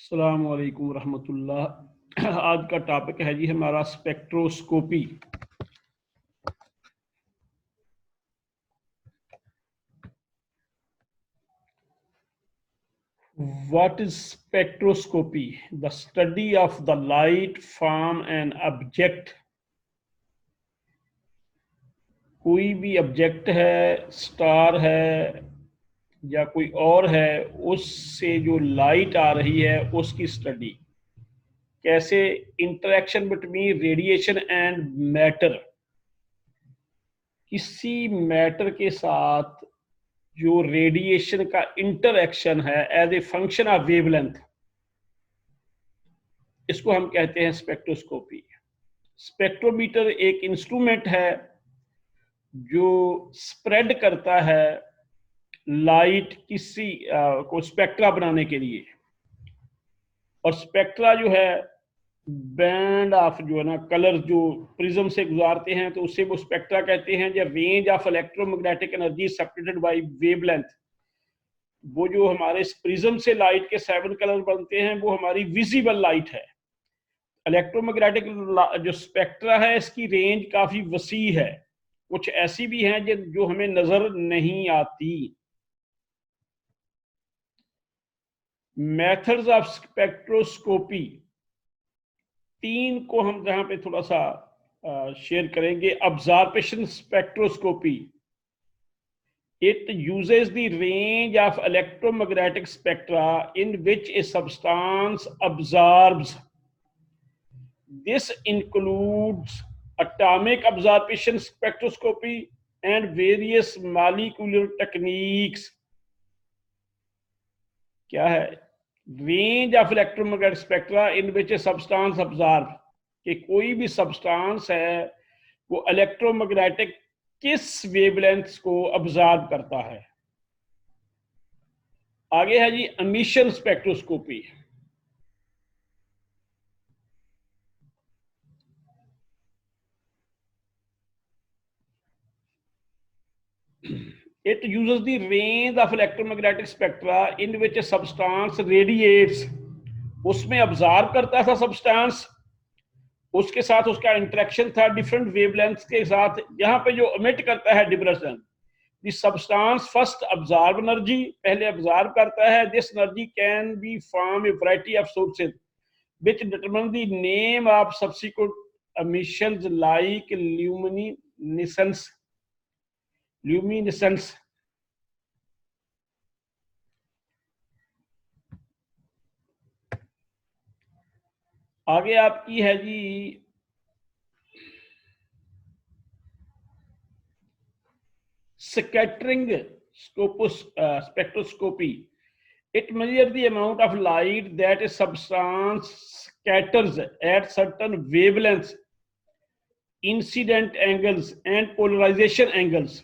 अस्सलाम वालेकुम रहमतुल्लाह। आज का टॉपिक है जी हमारा spectroscopy. What is spectroscopy? The study of the light from an object। कोई भी ऑब्जेक्ट है, स्टार है या कोई और है, उससे जो लाइट आ रही है उसकी स्टडी। कैसे interaction between radiation and matter, किसी मैटर के साथ जो रेडिएशन का इंटरएक्शन है as a function of wavelength, इसको हम कहते हैं स्पेक्ट्रोस्कोपी। स्पेक्ट्रोमीटर एक इंस्ट्रूमेंट है जो स्प्रेड करता है लाइट किसी को स्पेक्ट्रा बनाने के लिए। और स्पेक्ट्रा जो है बैंड ऑफ जो है ना कलर जो प्रिज्म से गुजारते हैं, तो उसे वो स्पेक्ट्रा कहते हैं। या range of electromagnetic energy separated by wavelength, वो जो हमारे प्रिज्म से लाइट के 7 कलर बनते हैं वो हमारी विजिबल लाइट है। इलेक्ट्रोमैग्नेटिक जो स्पेक्ट्रा है इसकी रेंज काफी वसी है, कुछ ऐसी भी हैं जो हमें नजर नहीं आती। मेथड्स ऑफ स्पेक्ट्रोस्कोपी 3 को हम जहां पे थोड़ा सा शेयर करेंगे। Observation spectroscopy, it uses the range of electromagnetic spectra in which a substance absorbs. This includes atomic absorption spectroscopy and various molecular techniques. क्या है? Range of electromagnetic spectra in which a substance absorb, कि कोई भी substance है वो electromagnetic किस wavelength को absorb करता है। आगे है जी emission spectroscopy. It uses the range of electromagnetic spectra in which a substance radiates। उसमें अब्जॉर्ब करता था सब्सटेंस, उसके साथ उसका इंटरेक्शन था डिफरेंट वेवलेंथ्स के साथ। यहाँ पे जो एमिट करता है diffraction, the substance first absorb energy, पहले अब्जॉर्ब करता है। This energy can be from A variety of sources which determine the name of subsequent emissions like luminescence। आगे आपकी है जी scattering spectroscopy। It measures the amount of light that a substance scatters at certain wavelengths, incident angles and polarization angles।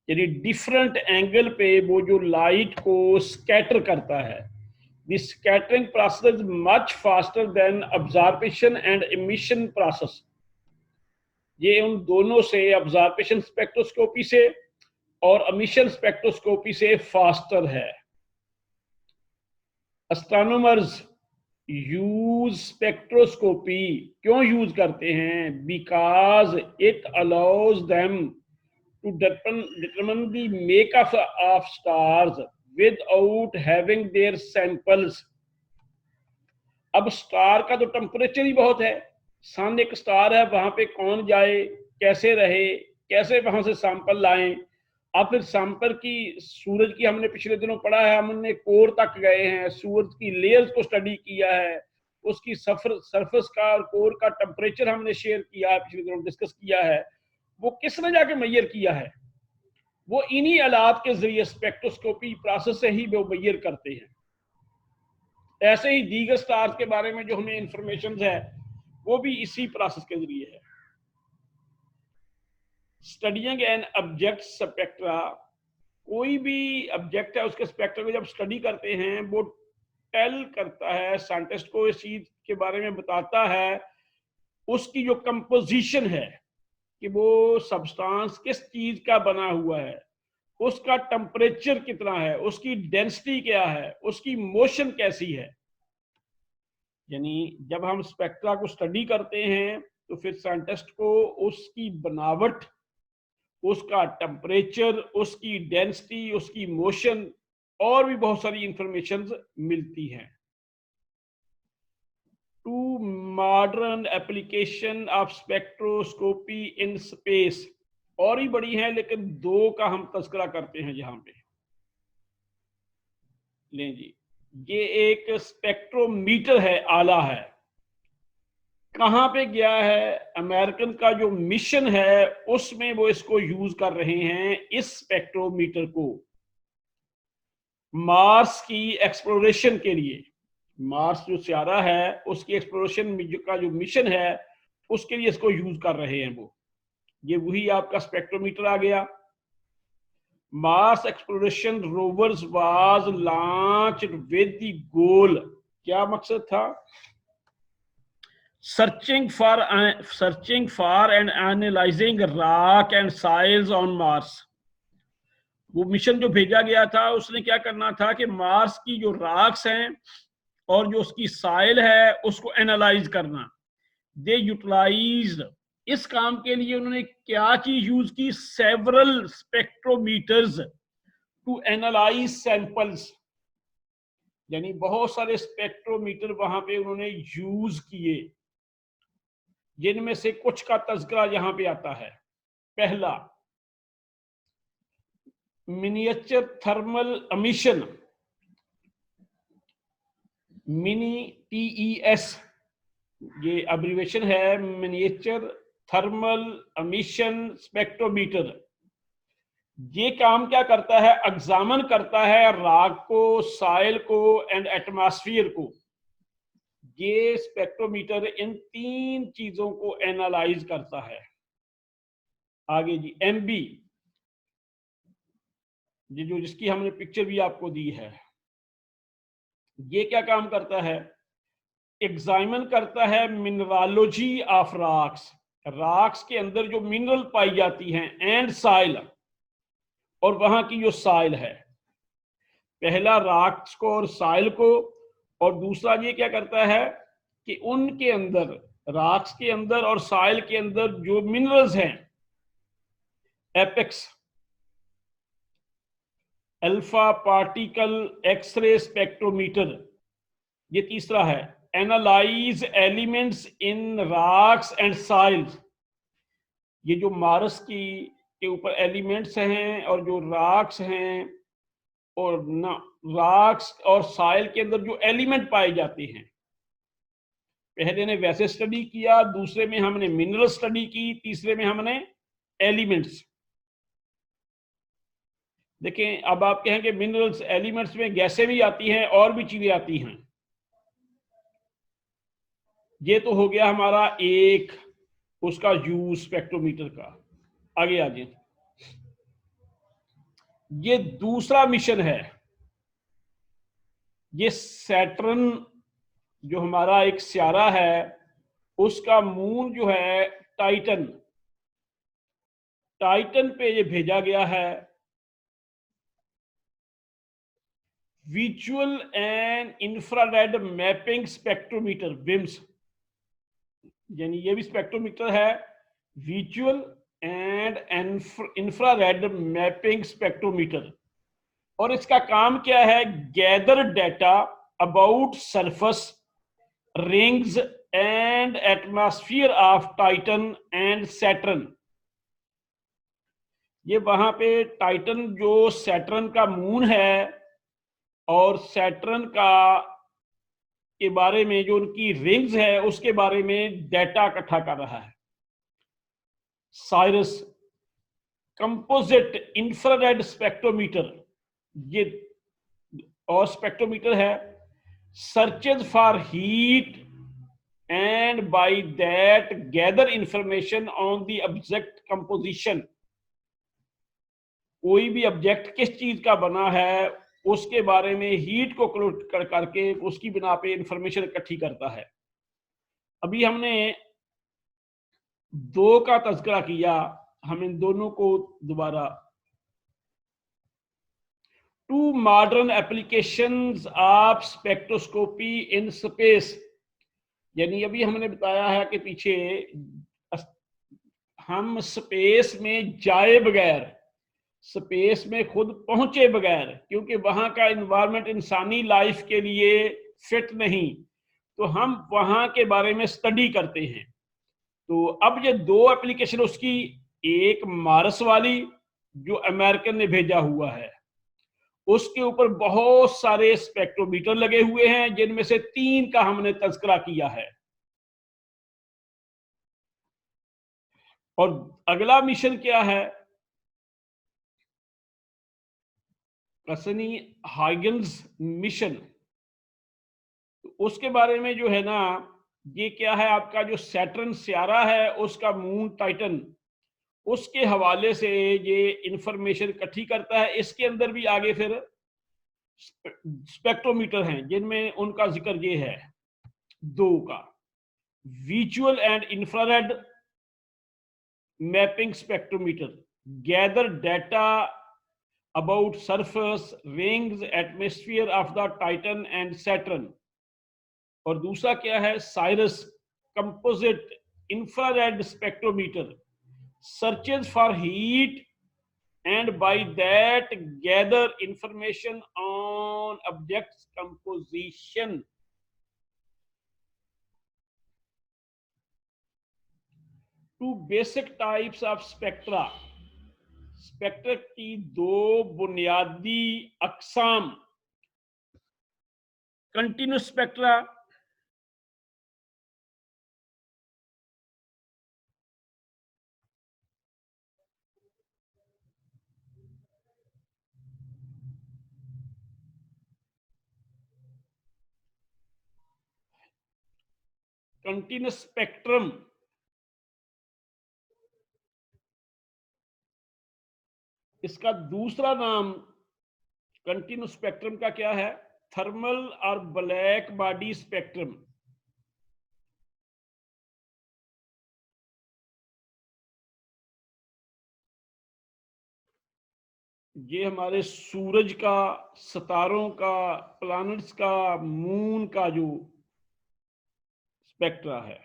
यानी different angle पे वो जो light को scatter करता है। The scattering process is much faster than observation and emission process। ये उन दोनों से, ऑब्जर्वेशन स्पेक्ट्रोस्कोपी से और एमिशन स्पेक्ट्रोस्कोपी से फास्टर है। एस्ट्रोनॉमर्स यूज स्पेक्ट्रोस्कोपी, क्यों यूज करते हैं? Because it allows them to determine the makeup of stars without having their samples। अब स्टार का तो टेम्परेचर ही बहुत है, सन एक स्टार है, वहां पे कौन जाए, कैसे रहे, कैसे वहां से सैंपल लाएं। अब फिर सैंपल की, सूरज की हमने पिछले दिनों पढ़ा है, हमने कोर तक गए हैं, सूरज की लेयर्स को स्टडी किया है, उसकी सरफेस का और कोर का टेम्परेचर हमने शेयर किया है, पिछले दिनों डिस्कस किया है। वो किसने जाके मेजर किया है? वो इन्हीं आलात के जरिए स्पेक्ट्रोस्कोपी प्रोसेस से ही वो मेजर करते हैं। ऐसे ही दीगर स्टार्स के बारे में जो हमें इंफॉर्मेशन है वो भी इसी प्रोसेस के जरिए है। स्टडीइंग एन ऑब्जेक्ट स्पेक्ट्रा, कोई भी ऑब्जेक्ट है उसके स्पेक्ट्रा को जब स्टडी करते हैं वो टेल करता है, साइंटिस्ट को इस चीज के बारे में बताता है उसकी जो कंपोजिशन है, कि वो सब्सटेंस किस चीज का बना हुआ है, उसका टेम्परेचर कितना है, उसकी डेंसिटी क्या है, उसकी मोशन कैसी है। यानी जब हम स्पेक्ट्रा को स्टडी करते हैं तो फिर साइंटिस्ट को उसकी बनावट, उसका टेम्परेचर, उसकी डेंसिटी, उसकी मोशन और भी बहुत सारी इंफॉर्मेशन मिलती हैं। Two modern application of spectroscopy in space, और ही बड़ी हैं लेकिन दो का हम तस्करा करते हैं यहाँ पे। लें जी, ये एक स्पेक्ट्रोमीटर है, आला है। कहाँ पे गया है? अमेरिकन का जो मिशन है उसमें वो इसको यूज कर रहे हैं, इस स्पेक्ट्रोमीटर को मार्स की एक्सप्लोरेशन के लिए। मार्स जो सियारा है उसकी एक्सप्लोरेशन का जो मिशन है उसके लिए इसको यूज कर रहे हैं वो। ये वही आपका स्पेक्ट्रोमीटर आ गया। Mars exploration rovers was launched with the goal, क्या मकसद था? Searching for and analysing rock and soils on Mars. वो मिशन जो भेजा गया था उसने क्या करना था कि मार्स की जो रॉक्स हैं और जो उसकी साइल है उसको एनालाइज करना। दे यूटिलाइज्ड, इस काम के लिए उन्होंने क्या चीज यूज की? Several spectrometers to analyse samples, यानी बहुत सारे स्पेक्ट्रोमीटर वहां पे उन्होंने यूज किए, जिनमें से कुछ का तज़किरा यहां पे आता है। पहला, miniature thermal emission, mini TES, ये अब्रीवेशन है, मिनिएचर थर्मल एमिशन स्पेक्ट्रोमीटर। ये काम क्या करता है? एग्जामिन करता है रॉक को, साइल को एंड एटमॉस्फेयर को। ये स्पेक्ट्रोमीटर इन तीन चीजों को एनालाइज करता है। आगे जी, MB, ये जो जिसकी हमने पिक्चर भी आपको दी है, ये क्या काम करता है? एग्जामिन करता है मिनरलोजी ऑफ रॉक्स, रॉक्स के अंदर जो मिनरल पाई जाती हैं, एंड साइल, और वहां की जो साइल है। पहला रॉक्स को और साइल को, और दूसरा ये क्या करता है कि उनके अंदर, रॉक्स के अंदर और साइल के अंदर जो मिनरल्स हैं, APXS, alpha particle X ray spectrometer. ये तीसरा है, analyse elements in rocks and soils. ये जो मार्स की के ऊपर एलिमेंट्स हैं और जो रॉक्स हैं और ना, रॉक्स और साइल के अंदर जो एलिमेंट पाए जाते हैं, पहले ने वैसे स्टडी किया, दूसरे में हमने मिनरल स्टडी की, तीसरे में हमने एलिमेंट्स। देखें, अब आप कहेंगे मिनरल्स एलिमेंट्स में गैसें भी आती हैं और भी चीजें आती हैं। ये तो हो गया हमारा एक उसका यूज स्पेक्ट्रोमीटर का। आगे आ जाए, ये दूसरा मिशन है। ये सैटर्न जो हमारा एक सियारा है, उसका मून जो है टाइटन, टाइटन पे ये भेजा गया है। Visual and infrared mapping spectrometer, VIMS, यानी ये भी स्पेक्ट्रोमीटर है, visual and infrared mapping spectrometer. और इसका काम क्या है? Gather data about surface, rings and atmosphere of Titan and Saturn. ये वहां पे टाइटन जो सैटर्न का मून है और सैटर्न का के बारे में जो उनकी रिंग्स है उसके बारे में डेटा इकट्ठा कर रहा है। साइरस कंपोजिट इंफ्रारेड स्पेक्ट्रोमीटर, ये और स्पेक्ट्रोमीटर है, searches for heat and by that gather information on the object composition. कोई भी ऑब्जेक्ट किस चीज का बना है उसके बारे में हीट को कर करके उसकी बिना पे इंफॉर्मेशन इकट्ठी करता है। अभी हमने दो का तज़किरा किया, हम इन दोनों को दोबारा, two modern applications of spectroscopy in space. यानी अभी हमने बताया है कि पीछे हम स्पेस में जाए बगैर, स्पेस में खुद पहुंचे बगैर, क्योंकि वहां का इन्वायरमेंट इंसानी लाइफ के लिए फिट नहीं, तो हम वहां के बारे में स्टडी करते हैं। तो अब ये दो एप्लीकेशन उसकी, एक मार्स वाली जो अमेरिकन ने भेजा हुआ है, उसके ऊपर बहुत सारे स्पेक्ट्रोमीटर लगे हुए हैं, जिनमें से 3 का हमने तज़किरा किया है। और अगला मिशन क्या है, कसनी हाइगन्स मिशन। तो उसके बारे में जो है ना, ये क्या है, आपका जो सैटर्न सियारा है उसका मून टाइटन, उसके हवाले से ये इंफॉर्मेशन इकट्ठी करता है। इसके अंदर भी आगे फिर स्पेक्ट्रोमीटर हैं, जिनमें उनका जिक्र ये है 2 का, visual and infrared mapping spectrometer, gather data about surface, rings, atmosphere of the Titan and Saturn। और दूसरा क्या है, Cyrus composite infrared spectrometer, searches for heat and by that gather information on objects composition। Two basic types of spectra, spectra की 2 बुनियादी अकसाम, continuous spectra, continuous spectrum. इसका दूसरा नाम continuous spectrum का क्या है, थर्मल और ब्लैक बॉडी स्पेक्ट्रम। ये हमारे सूरज का, सितारों का, प्लैनेट्स का, मून का जो स्पेक्ट्रा है।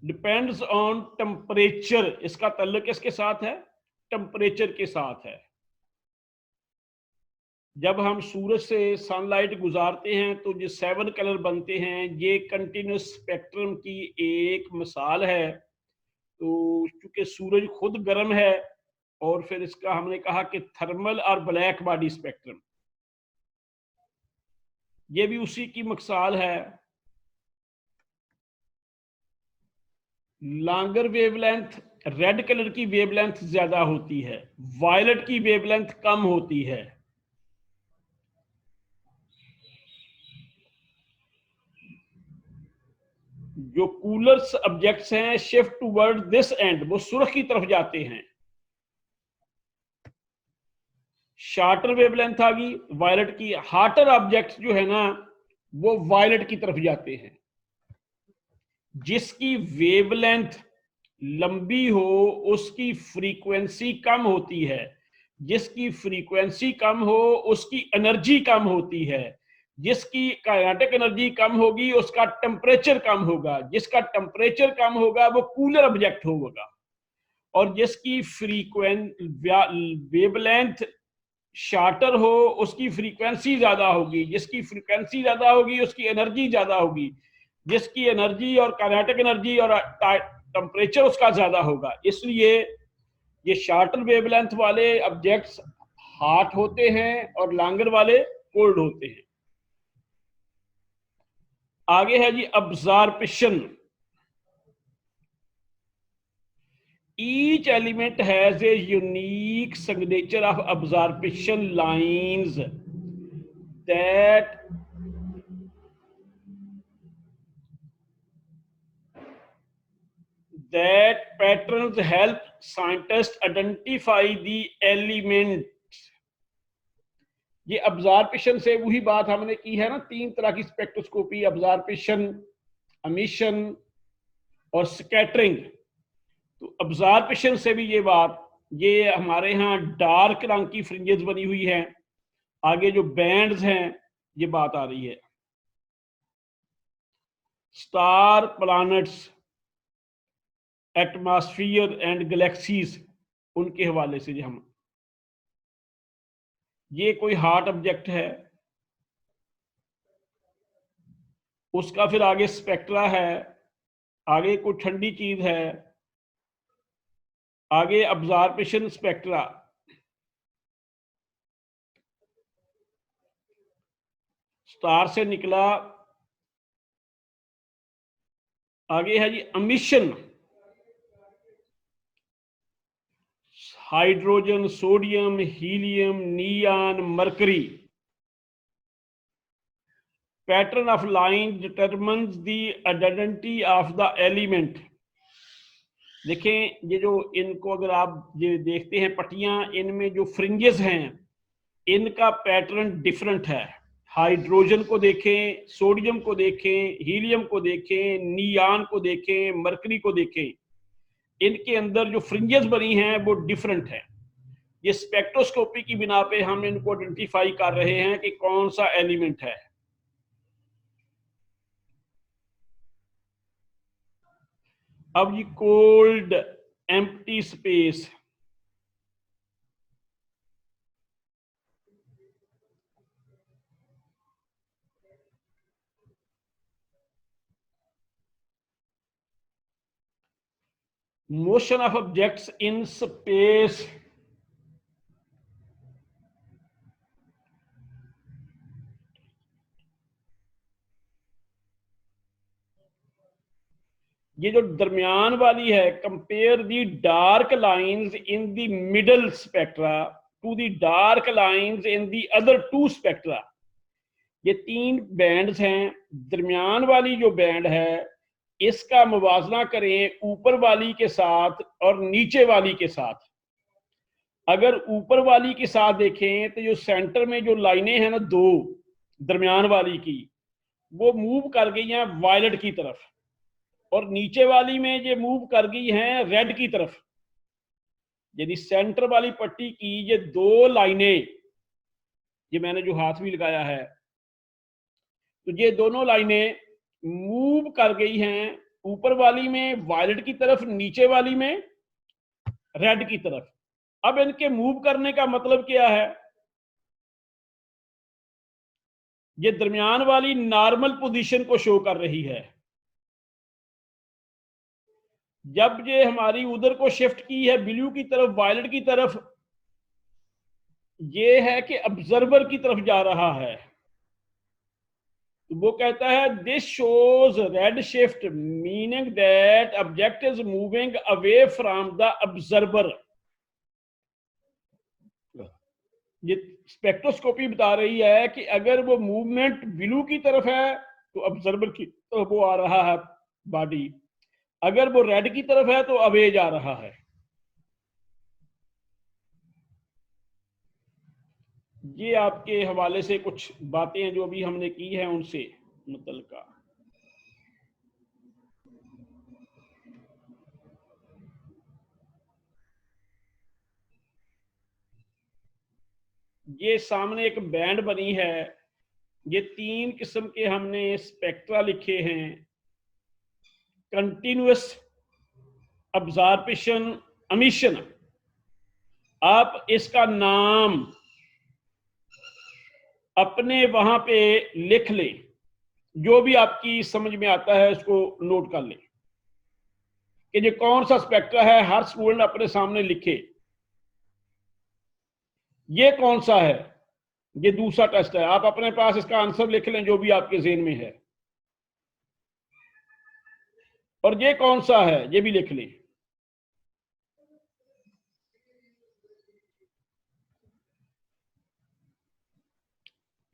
डिपेंड्स ऑन टेम्परेचर, इसका ताल्लुक किसके साथ है, टेम्परेचर के साथ है। जब हम सूरज से सनलाइट गुजारते हैं तो जो 7 कलर बनते हैं, ये कंटिन्यूस स्पेक्ट्रम की एक मिसाल है। तो चूंकि सूरज खुद गर्म है, और फिर इसका हमने कहा कि थर्मल और ब्लैक बॉडी स्पेक्ट्रम, ये भी उसी की मिसाल है। लॉन्गर वेवलेंथ, रेड कलर की वेवलेंथ ज्यादा होती है, वायलेट की वेवलेंथ कम होती है। जो कूलर्स ऑब्जेक्ट्स हैं, शिफ्ट टूवर्ड दिस एंड, वो सुर्ख की तरफ जाते हैं। शार्टर वेवलेंथ आ गई वायलेट की, हार्टर ऑब्जेक्ट्स जो है ना, वो वायलेट की तरफ जाते हैं। जिसकी वेवलेंथ लंबी हो उसकी फ्रीक्वेंसी कम होती है, जिसकी फ्रीक्वेंसी कम हो उसकी एनर्जी कम होती है, जिसकी काइनेटिक एनर्जी कम होगी उसका टेम्परेचर कम होगा, जिसका टेम्परेचर कम होगा वो कूलर ऑब्जेक्ट होगा, और जिसकी वेवलेंथ शार्टर हो उसकी फ्रीक्वेंसी ज्यादा होगी, जिसकी फ्रीक्वेंसी ज्यादा होगी उसकी एनर्जी ज्यादा होगी, जिसकी एनर्जी और काइनेटिक एनर्जी और टेम्परेचर उसका ज्यादा होगा। इसलिए ये शार्टर वेवलेंथ वाले ऑब्जेक्ट्स हॉट होते हैं और लॉन्गर वाले कोल्ड होते हैं। आगे है जी absorption. Each element has a unique signature of absorption lines that patterns help scientists identify the element। ये अब्जॉर्प्शन से वही बात हमने की है ना, 3 तरह की स्पेक्ट्रोस्कोपी, अब्जॉर्प्शन, एमिशन और स्कैटरिंग। तो अब्जॉर्प्शन से भी ये बात, ये हमारे यहाँ डार्क रंग की फ्रिंजेस बनी हुई हैं, आगे जो बैंड्स हैं ये बात आ रही है। Star, planets, atmosphere and galaxies, उनके हवाले से जो हम, ये कोई हार्ड ऑब्जेक्ट है, उसका फिर आगे स्पेक्ट्रा है, आगे कोई ठंडी चीज है, आगे ऑब्जर्वेशन स्पेक्ट्रा, स्टार से निकला, आगे है जी emission, hydrogen, sodium, helium, neon, mercury. Pattern of line determines the identity of the element. देखें, ये जो इनको अगर आप ये देखते हैं पट्टियां, इनमें जो फ्रिंजेस हैं इनका पैटर्न डिफरेंट है। हाइड्रोजन को देखें, सोडियम को देखें, हीलियम को देखें, नियॉन को देखें, मरकरी को देखें, इनके अंदर जो फ्रिंजेस बनी हैं वो डिफरेंट है। ये स्पेक्ट्रोस्कोपी की बिना पे हम इनको आइडेंटिफाई कर रहे हैं कि कौन सा एलिमेंट है। अब ये cold empty space, motion of objects in space, ये जो दरमियान वाली है, compare the dark lines in the middle spectra to the dark lines in the other two spectra. ये तीन बैंड्स हैं, दरमियान वाली जो बैंड है इसका मुवाजना करें ऊपर वाली के साथ और नीचे वाली के साथ। अगर ऊपर वाली के साथ देखें तो जो सेंटर में जो लाइनें हैं ना दो दरमियान वाली की, वो मूव कर गई हैं वायलेट की तरफ, और नीचे वाली में ये मूव कर गई हैं रेड की तरफ। यदि सेंटर वाली पट्टी की ये दो लाइनें, ये मैंने जो हाथ भी लगाया है, तो ये दोनों लाइनें मूव कर गई हैं ऊपर वाली में वायलेट की तरफ, नीचे वाली में रेड की तरफ। अब इनके मूव करने का मतलब क्या है? ये दरमियान वाली नॉर्मल पोजीशन को शो कर रही है। जब ये हमारी उधर को शिफ्ट की है ब्लू की तरफ, वायलेट की तरफ, ये है कि ऑब्जर्वर की तरफ जा रहा है। तो वो कहता है this shows red shift meaning that object is moving away from the observer. ये स्पेक्ट्रोस्कोपी बता रही है कि अगर वो मूवमेंट ब्लू की तरफ है तो ऑब्जर्वर की तरफ वो आ रहा है बॉडी, अगर वो रेड की तरफ है तो अवे जा रहा है। ये आपके हवाले से कुछ बातें जो भी हमने की हैं उनसे मुतल्लिका। ये सामने एक बैंड बनी है, ये तीन किस्म के हमने स्पेक्ट्रा लिखे हैं, कंटिन्यूअस, ऑब्जर्वेशन, एमिशन। आप इसका नाम अपने वहां पे लिख लें, जो भी आपकी समझ में आता है उसको नोट कर लें कि ये कौन सा स्पेक्ट्रा है। हर स्टूडेंट अपने सामने लिखे ये कौन सा है। ये दूसरा टेस्ट है, आप अपने पास इसका आंसर लिख लें जो भी आपके ज़हन में है, और ये कौन सा है ये भी लिख लें।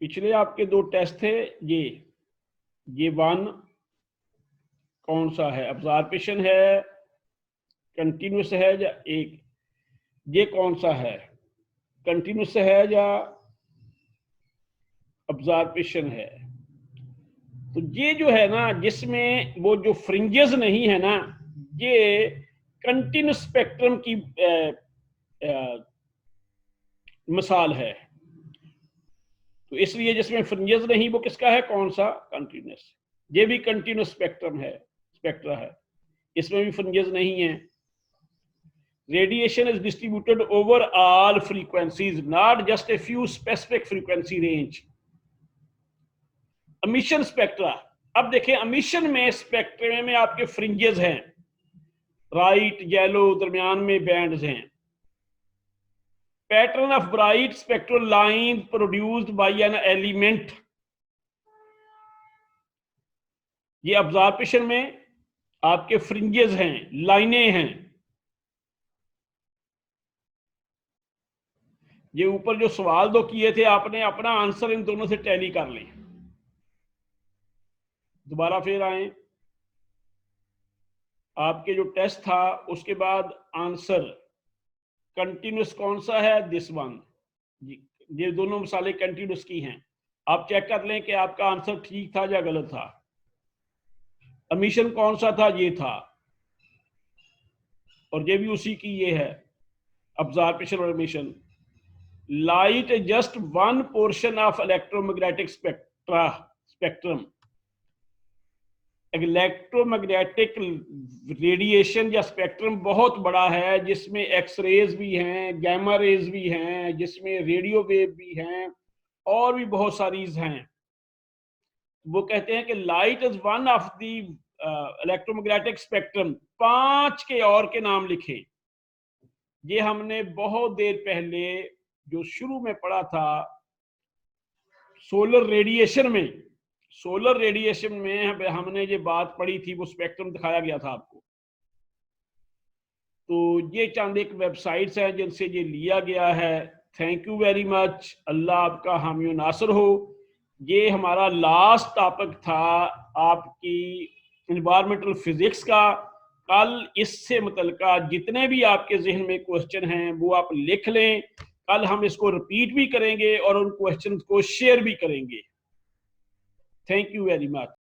पिछले आपके दो टेस्ट थे, ये वन कौन सा है, ऑब्जर्वेशन है, कंटिन्यूस है या एक, ये कौन सा है, कंटिन्यूस है या ऑब्जर्वेशन है। तो ये जो है ना, जिसमें वो जो फ्रिंजेस नहीं है ना, ये कंटिन्यूस स्पेक्ट्रम की मिसाल है। तो इसलिए जिसमें फ्रिंजेस नहीं वो किसका है, कौन सा, कंटिन्यूस। ये भी कंटिन्यूस स्पेक्ट्रम है, स्पेक्ट्रा है, इसमें भी फ्रिंजेस नहीं है। Radiation is distributed over all frequencies, not just a few specific frequency range. emission spectra, अब देखें emission में स्पेक्ट्रम में आपके फ्रिंजेस हैं, राइट येलो, दरमियान में बैंड्स हैं। Pattern of bright spectral line produced by an element, ये ऑब्जर्वेशन में आपके फ्रिंजेस हैं, लाइनें हैं। ये ऊपर जो सवाल दो किए थे आपने, अपना आंसर इन दोनों से टैली कर लें। दोबारा फिर आए, आपके जो टेस्ट था उसके बाद आंसर कंटिन्यूस कौन सा है, दिस वन। ये दोनों मिसालें कंटिन्यूस की हैं, आप चेक कर लें कि आपका आंसर ठीक था या गलत था। एमिशन कौन सा था, ये था, और ये भी उसी की ये है, ऑब्जर्वेशन और emission. Light is just one portion of electromagnetic spectrum. Electromagnetic radiation या स्पेक्ट्रम बहुत बड़ा है, जिसमें एक्सरेज भी हैं, गैमा रेज भी हैं, जिसमें रेडियो वेव भी हैं, और भी बहुत सारी हैं। वो कहते हैं कि light is one of the electromagnetic spectrum. 5 के और के नाम लिखे, ये हमने बहुत देर पहले जो शुरू में पढ़ा था सोलर रेडिएशन में। सोलर रेडिएशन में हमने ये बात पढ़ी थी, वो स्पेक्ट्रम दिखाया गया था आपको। तो ये चंद एक वेबसाइट्स हैं जिनसे ये लिया गया है। थैंक यू वेरी मच, अल्लाह आपका हामी नासर हो। ये हमारा लास्ट टॉपिक था आपकी एनवायरमेंटल फिजिक्स का। कल इससे मुतल्लिका जितने भी आपके जहन में क्वेश्चन हैं वो आप लिख लें, कल हम इसको रिपीट भी करेंगे और उन क्वेश्चन को शेयर भी करेंगे। Thank you very much.